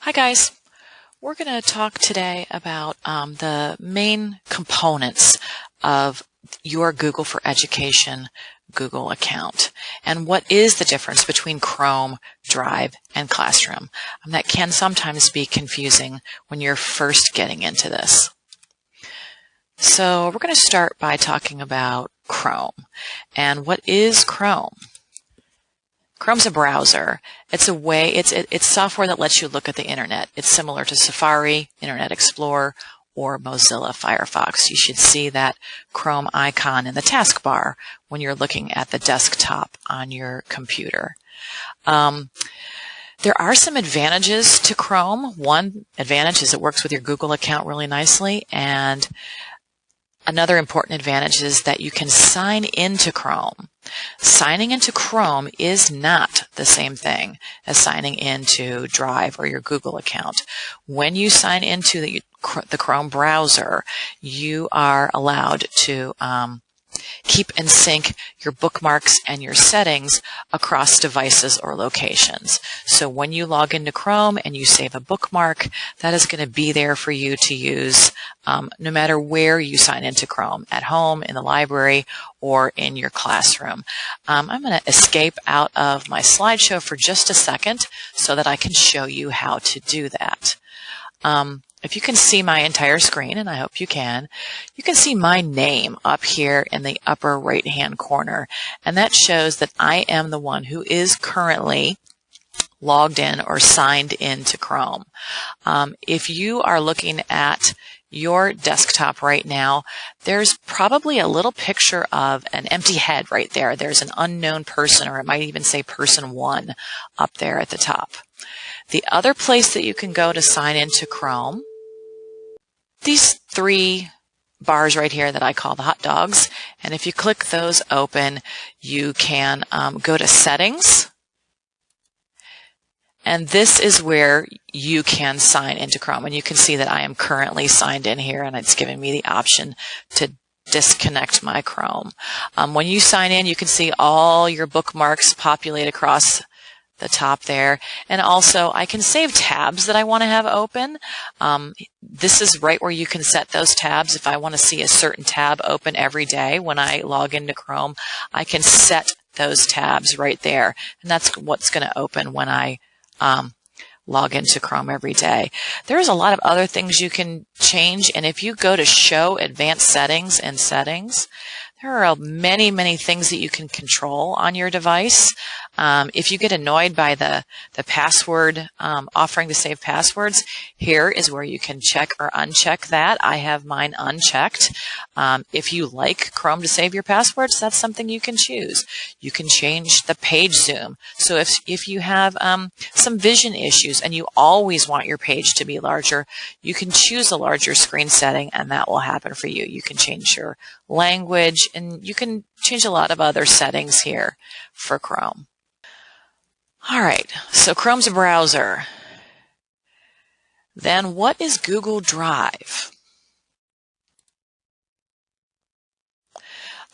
Hi guys, we're going to talk today about the main components of your Google for Education Google account and what is the difference between Chrome, Drive, and Classroom. That can sometimes be confusing when you're first getting into this. So we're going to start by talking about Chrome. And what is Chrome? Chrome's a browser. It's software that lets you look at the internet. It's similar to Safari, Internet Explorer, or Mozilla Firefox. You should see that Chrome icon in the taskbar when you're looking at the desktop on your computer. There are some advantages to Chrome. One advantage is it works with your Google account really nicely, and another important advantage is that you can sign into Chrome. Signing into Chrome is not the same thing as signing into Drive or your Google account. When you sign into the Chrome browser, you are allowed to keep and sync your bookmarks and your settings across devices or locations. So when you log into Chrome and you save a bookmark, that is going to be there for you to use no matter where you sign into Chrome, at home, in the library, or in your classroom. I'm going to escape out of my slideshow for just a second so that I can show you how to do that. If you can see my entire screen, and I hope you can see my name up here in the upper right-hand corner. And that shows that I am the one who is currently logged in or signed into Chrome. If you are looking at your desktop right now, there's probably a little picture of an empty head right there. There's an unknown person, or it might even say person 1 up there at the top. The other place that you can go to sign into Chrome, these 3 bars right here that I call the hot dogs, and if you click those open, you can go to Settings, and this is where you can sign into Chrome. And you can see that I am currently signed in here, and it's giving me the option to disconnect my Chrome. When you sign in, you can see all your bookmarks populate across the top there, and also I can save tabs that I want to have open. This is right where you can set those tabs. If I want to see a certain tab open every day when I log into Chrome, I can set those tabs right there, and that's what's going to open when I log into Chrome every day. There's a lot of other things you can change, and if you go to Show Advanced Settings and Settings, there are many, many things that you can control on your device. If you get annoyed by the password offering to save passwords, here is where you can check or uncheck that. I have mine unchecked. If you like Chrome to save your passwords, that's something you can choose. You can change the page zoom. So if you have some vision issues and you always want your page to be larger, you can choose a larger screen setting, and that will happen for you. You can change your language, and you can change a lot of other settings here for Chrome. All right, so Chrome's a browser. Then what is Google Drive?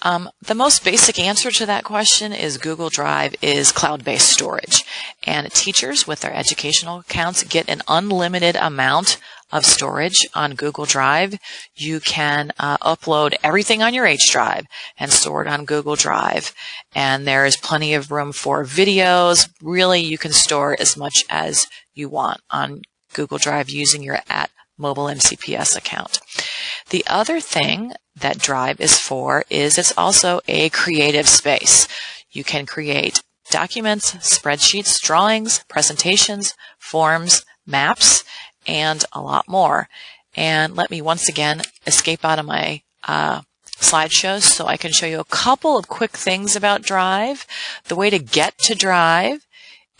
The most basic answer to that question is Google Drive is cloud-based storage. And teachers with their educational accounts get an unlimited amount of storage on Google Drive. You can upload everything on your H drive and store it on Google Drive. And there is plenty of room for videos. Really, you can store as much as you want on Google Drive using your @mobile MCPS account. The other thing that Drive is for is it's also a creative space. You can create documents, spreadsheets, drawings, presentations, forms, maps, and a lot more. And let me once again escape out of my slideshows so I can show you a couple of quick things about Drive. The way to get to Drive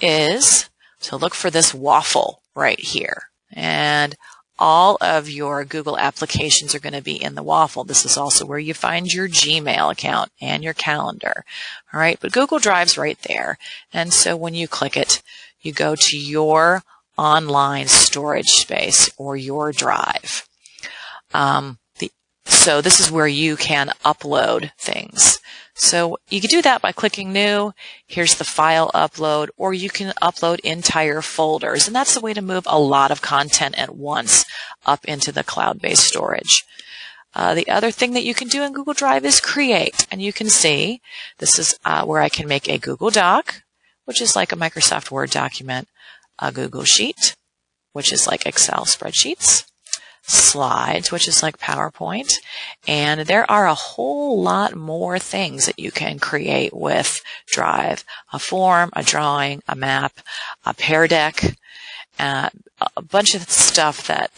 is to look for this waffle right here. And all of your Google applications are going to be in the waffle. This is also where you find your Gmail account and your calendar. All right, but Google Drive's right there. And so when you click it, you go to your online storage space or your drive. So this is where you can upload things. So you can do that by clicking New. Here's the file upload, or you can upload entire folders. And that's the way to move a lot of content at once up into the cloud-based storage. The other thing that you can do in Google Drive is create. And you can see this is where I can make a Google Doc, which is like a Microsoft Word document, a Google Sheet, which is like Excel spreadsheets, Slides, which is like PowerPoint, and there are a whole lot more things that you can create with Drive. A form, a drawing, a map, a Pear Deck, a bunch of stuff that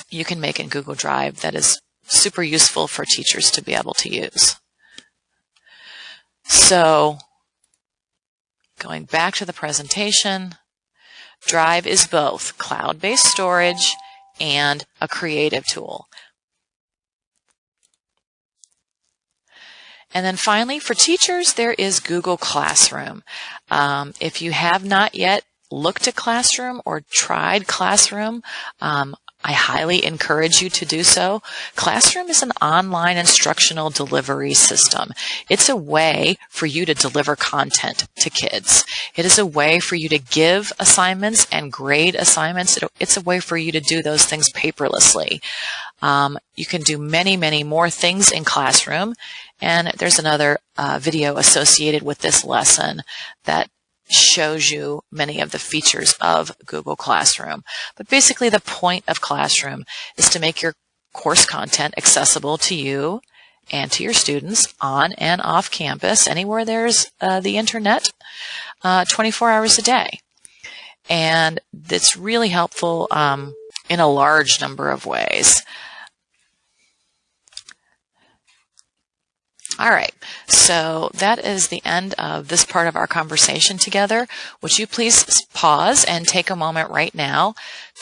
you can make in Google Drive that is super useful for teachers to be able to use. So, going back to the presentation, Drive is both cloud-based storage and a creative tool. And then finally, for teachers, there is Google Classroom. If you have not yet looked at Classroom or tried Classroom, I highly encourage you to do so. Classroom is an online instructional delivery system. It's a way for you to deliver content to kids. It is a way for you to give assignments and grade assignments. It's a way for you to do those things paperlessly. You can do many, many more things in Classroom, and there's another video associated with this lesson that shows you many of the features of Google Classroom. But basically the point of Classroom is to make your course content accessible to you and to your students on and off campus, anywhere there's the internet, 24 hours a day. And it's really helpful in a large number of ways. All right, so that is the end of this part of our conversation together. Would you please pause and take a moment right now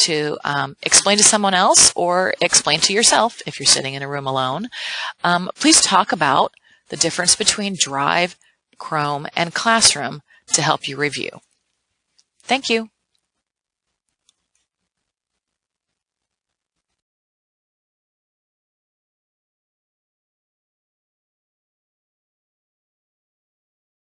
to explain to someone else or explain to yourself if you're sitting in a room alone. Please talk about the difference between Drive, Chrome, and Classroom to help you review. Thank you.